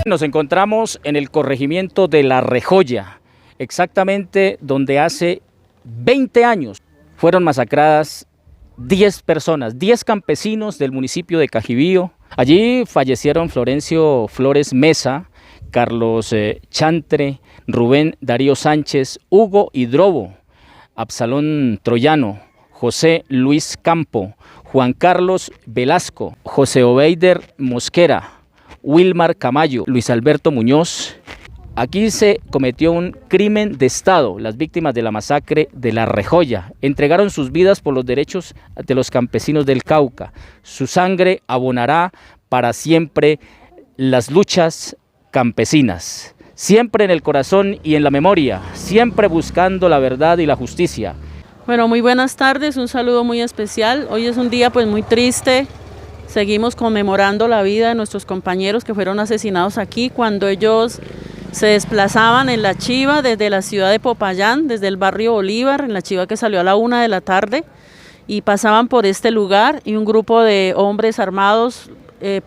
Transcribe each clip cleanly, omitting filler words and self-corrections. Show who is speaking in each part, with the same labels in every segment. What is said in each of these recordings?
Speaker 1: Nos encontramos en el corregimiento de La Rejoya, exactamente donde hace 20 años fueron masacradas 10 personas, 10 campesinos del municipio de Cajibío. Allí fallecieron Florencio Flores Mesa, Carlos Chantre, Rubén Darío Sánchez, Hugo Hidrobo, Absalón Troyano, José Luis Campo, Juan Carlos Velasco, José Obeider Mosquera, Wilmar Camayo, Luis Alberto Muñoz. Aquí se cometió un crimen de Estado. Las víctimas de la masacre de La Rejoya entregaron sus vidas por los derechos de los campesinos del Cauca. Su sangre abonará para siempre las luchas campesinas. Siempre en el corazón y en la memoria, siempre buscando la verdad y la justicia.
Speaker 2: Bueno, muy buenas tardes, un saludo muy especial. Hoy es un día pues muy triste. Seguimos conmemorando la vida de nuestros compañeros que fueron asesinados aquí cuando ellos se desplazaban en la chiva desde la ciudad de Popayán, desde el barrio Bolívar, en la chiva que salió a la 1 de la tarde, y pasaban por este lugar y un grupo de hombres armados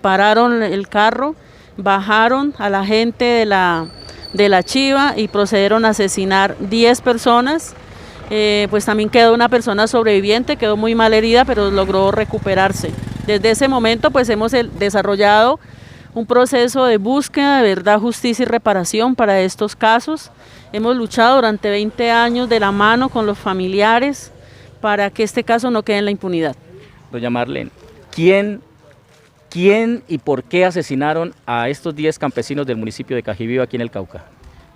Speaker 2: pararon el carro, bajaron a la gente de la chiva y procedieron a asesinar 10 personas. Pues también quedó una persona sobreviviente, quedó muy mal herida, pero logró recuperarse. Desde ese momento pues hemos desarrollado un proceso de búsqueda de verdad, justicia y reparación para estos casos. Hemos luchado durante 20 años de la mano con los familiares para que este caso no quede en la impunidad.
Speaker 1: Doña Marlene, ¿quién y por qué asesinaron a estos 10 campesinos del municipio de Cajibío aquí en el Cauca?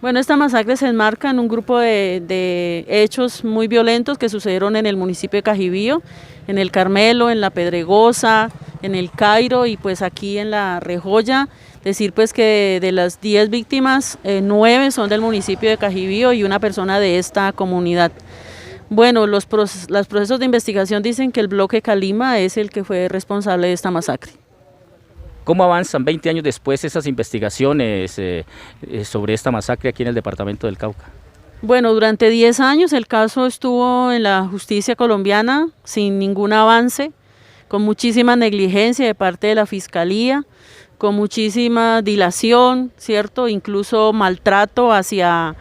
Speaker 2: Bueno, esta masacre se enmarca en un grupo de hechos muy violentos que sucedieron en el municipio de Cajibío, en el Carmelo, en la Pedregosa, en el Cairo y pues aquí en La Rejoya. Decir pues que de las 10 víctimas, 9 son del municipio de Cajibío y una persona de esta comunidad. Bueno, los procesos de investigación dicen que el bloque Calima es el que fue responsable de esta masacre.
Speaker 1: ¿Cómo avanzan 20 años después esas investigaciones sobre esta masacre aquí en el departamento del Cauca?
Speaker 2: Bueno, durante 10 años el caso estuvo en la justicia colombiana sin ningún avance, con muchísima negligencia de parte de la Fiscalía, con muchísima dilación, ¿cierto? Incluso maltrato hacia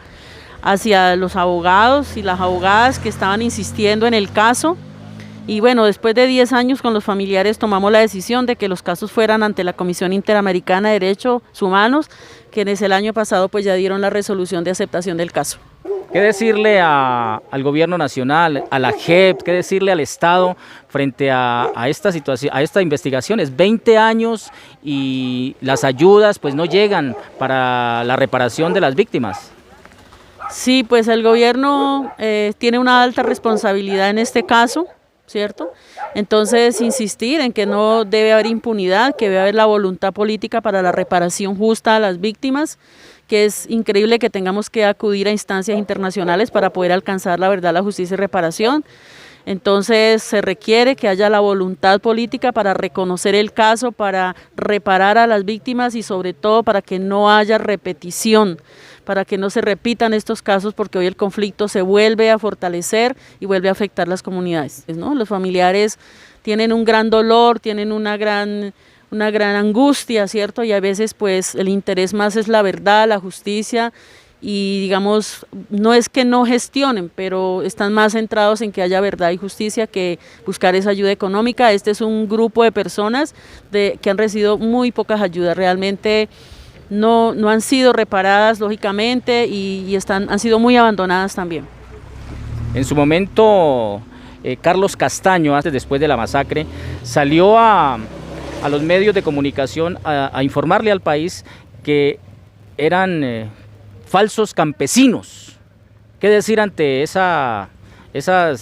Speaker 2: los abogados y las abogadas que estaban insistiendo en el caso. Y bueno, después de 10 años con los familiares tomamos la decisión de que los casos fueran ante la Comisión Interamericana de Derechos Humanos, quienes el año pasado pues ya dieron la resolución de aceptación del caso.
Speaker 1: ¿Qué decirle al gobierno nacional, a la JEP, qué decirle al Estado frente a esta situación, a esta investigación? Es 20 años y las ayudas pues no llegan para la reparación de las víctimas.
Speaker 2: Sí, pues el gobierno tiene una alta responsabilidad en este caso, ¿cierto? Entonces insistir en que no debe haber impunidad, que debe haber la voluntad política para la reparación justa a las víctimas, que es increíble que tengamos que acudir a instancias internacionales para poder alcanzar la verdad, la justicia y reparación. Entonces se requiere que haya la voluntad política para reconocer el caso, para reparar a las víctimas y sobre todo para que no haya repetición, para que no se repitan estos casos, porque hoy el conflicto se vuelve a fortalecer y vuelve a afectar las comunidades, ¿no? Los familiares tienen un gran dolor, tienen una gran angustia, ¿cierto? Y a veces pues el interés más es la verdad, la justicia, y digamos, no es que no gestionen, pero están más centrados en que haya verdad y justicia que buscar esa ayuda económica. Este es un grupo de personas que han recibido muy pocas ayudas, realmente no han sido reparadas lógicamente y han sido muy abandonadas también.
Speaker 1: En su momento, Carlos Castaño, después de la masacre, salió a los medios de comunicación a informarle al país que eran falsos campesinos. ¿Qué decir ante esas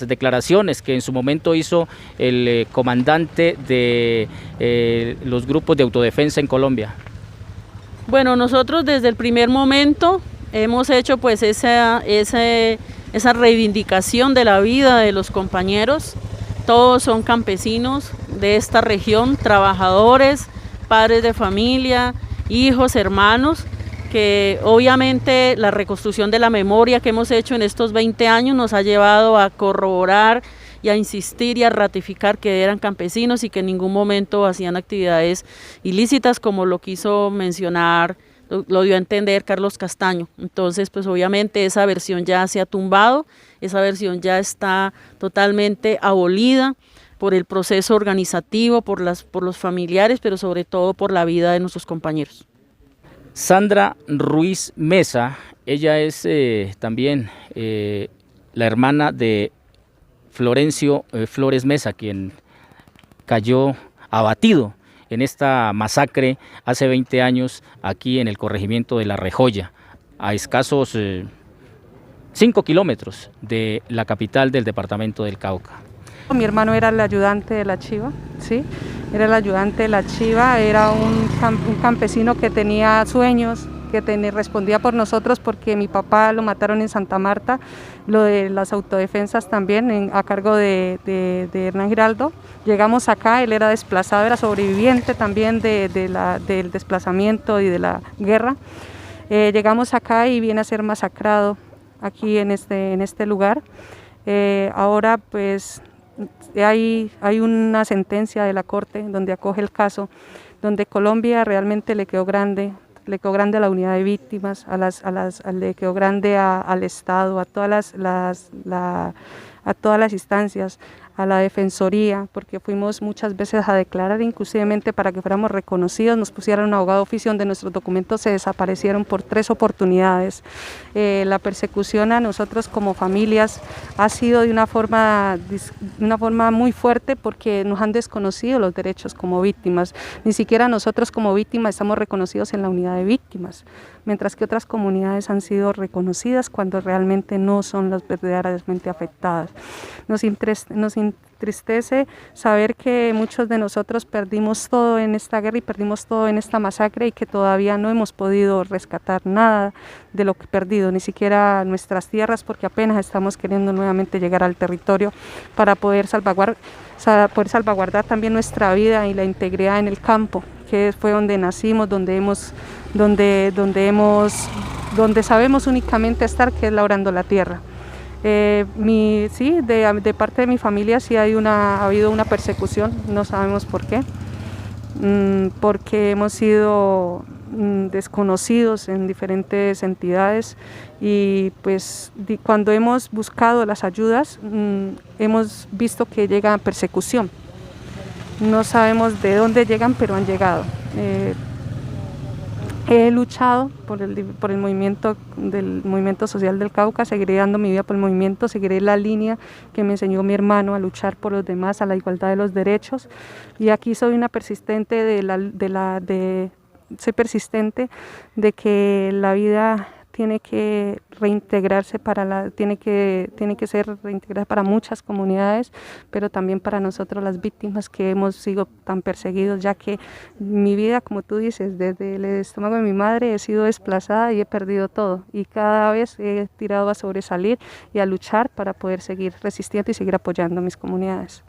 Speaker 1: declaraciones que en su momento hizo el comandante de los grupos de autodefensa en Colombia?
Speaker 2: Bueno, nosotros desde el primer momento hemos hecho pues esa reivindicación de la vida de los compañeros. Todos son campesinos de esta región, trabajadores, padres de familia, hijos, hermanos, que obviamente la reconstrucción de la memoria que hemos hecho en estos 20 años nos ha llevado a corroborar y a insistir y a ratificar que eran campesinos y que en ningún momento hacían actividades ilícitas, como lo quiso mencionar lo dio a entender Carlos Castaño. Entonces, pues obviamente esa versión ya se ha tumbado, esa versión ya está totalmente abolida por el proceso organizativo, por los familiares, pero sobre todo por la vida de nuestros compañeros.
Speaker 1: Sandra Ruiz Mesa, ella es también la hermana de Florencio Flores Mesa, quien cayó abatido en esta masacre hace 20 años aquí en el corregimiento de La Rejoya, a escasos 5 kilómetros de la capital del departamento del Cauca.
Speaker 3: Mi hermano era el ayudante de la chiva, ¿sí? Era el ayudante de la chiva, era un campesino que tenía sueños, que respondía por nosotros porque mi papá lo mataron en Santa Marta, lo de las autodefensas también a cargo de Hernán Giraldo. Llegamos acá, él era desplazado, era sobreviviente también del desplazamiento y de la guerra. Llegamos acá y viene a ser masacrado aquí en este lugar. Ahora pues hay una sentencia de la Corte donde acoge el caso, donde Colombia realmente le quedó grande a la unidad de víctimas, le quedó grande al Estado, a todas las instancias, a la Defensoría, porque fuimos muchas veces a declarar, inclusivemente para que fuéramos reconocidos, nos pusieron un abogado oficio donde nuestros documentos se desaparecieron por 3 oportunidades. La persecución a nosotros como familias ha sido de una forma muy fuerte porque nos han desconocido los derechos como víctimas. Ni siquiera nosotros como víctimas estamos reconocidos en la unidad de víctimas, mientras que otras comunidades han sido reconocidas cuando realmente no son las verdaderamente afectadas. Nos entristece saber que muchos de nosotros perdimos todo en esta guerra y perdimos todo en esta masacre y que todavía no hemos podido rescatar nada de lo que perdido, ni siquiera nuestras tierras, porque apenas estamos queriendo nuevamente llegar al territorio para poder salvaguardar también nuestra vida y la integridad en el campo, que fue donde nacimos, donde sabemos únicamente estar, que es labrando la tierra. De parte de mi familia sí ha habido una persecución, no sabemos por qué, porque hemos sido desconocidos en diferentes entidades y pues cuando hemos buscado las ayudas hemos visto que llega persecución. No sabemos de dónde llegan, pero han llegado. He luchado por el movimiento social del Cauca, seguiré dando mi vida por el movimiento, seguiré la línea que me enseñó mi hermano a luchar por los demás, a la igualdad de los derechos. Y aquí soy una persistente soy persistente de que la vida tiene que reintegrarse tiene que ser reintegrada para muchas comunidades, pero también para nosotros las víctimas que hemos sido tan perseguidos, ya que mi vida, como tú dices, desde el estómago de mi madre he sido desplazada y he perdido todo, y cada vez he tirado a sobresalir y a luchar para poder seguir resistiendo y seguir apoyando a mis comunidades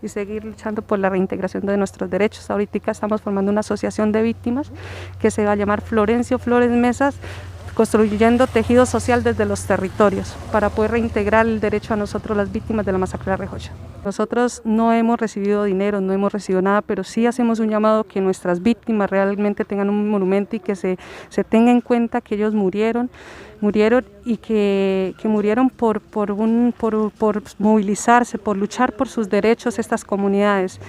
Speaker 3: y seguir luchando por la reintegración de nuestros derechos. Ahorita estamos formando una asociación de víctimas que se va a llamar Florencio Flores Mesas, construyendo tejido social desde los territorios para poder reintegrar el derecho a nosotros, las víctimas de la masacre de La Rejoya. Nosotros no hemos recibido dinero, no hemos recibido nada, pero sí hacemos un llamado que nuestras víctimas realmente tengan un monumento y que se tenga en cuenta que ellos murieron y que murieron por movilizarse, por luchar por sus derechos estas comunidades,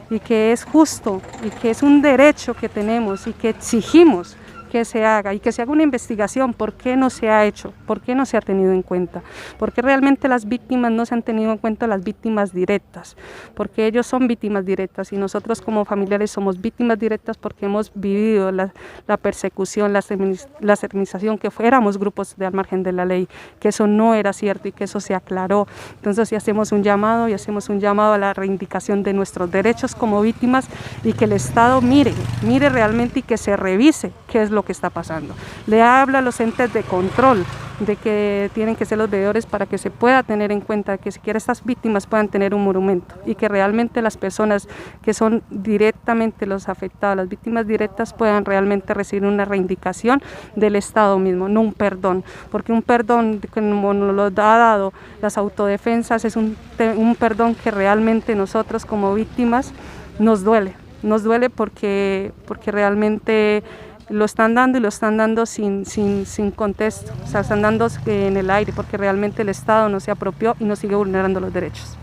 Speaker 3: y que es justo y que es un derecho que tenemos y que exigimos que se haga y que se haga una investigación. ¿Por qué no se ha hecho? ¿Por qué no se ha tenido en cuenta? ¿Por qué realmente las víctimas no se han tenido en cuenta, las víctimas directas? Porque ellos son víctimas directas y nosotros como familiares somos víctimas directas porque hemos vivido la persecución, la extremización, que éramos grupos de al margen de la ley, que eso no era cierto y que eso se aclaró. Entonces sí hacemos un llamado a la reivindicación de nuestros derechos como víctimas y que el Estado mire realmente y que se revise qué es lo que está pasando. Le habla a los entes de control de que tienen que ser los veedores para que se pueda tener en cuenta que siquiera estas víctimas puedan tener un monumento y que realmente las personas que son directamente los afectados, las víctimas directas, puedan realmente recibir una reivindicación del Estado mismo, no un perdón, porque un perdón como nos lo ha dado las autodefensas es un perdón que realmente nosotros como víctimas nos duele porque realmente lo están dando y lo están dando sin contexto, o sea, están dando en el aire porque realmente el Estado no se apropió y nos sigue vulnerando los derechos.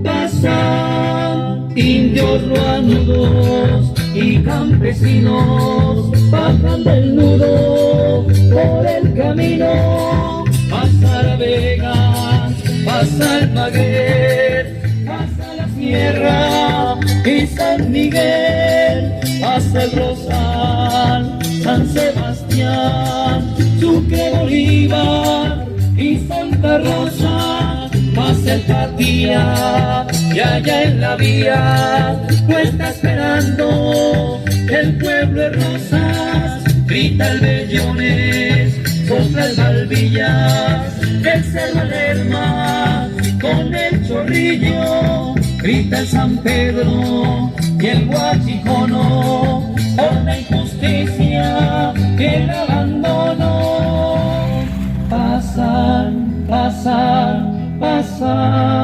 Speaker 4: Pasan indios ruanudos y campesinos, bajan del nudo por el camino, pasa la Vega, pasa el Maguer, pasa la Sierra y San Miguel, pasa el Rosal, San Sebastián, Sucre, Bolívar y Santa Rosa, pasa el Patía y allá en la vía no está esperando el pueblo de Rosas, grita el Bellones, sopla el Valvillas, el Cerro Lerma con el Chorrillo, grita el San Pedro y el Guachicono por la injusticia y el abandono. Pasan, pasan, pasan.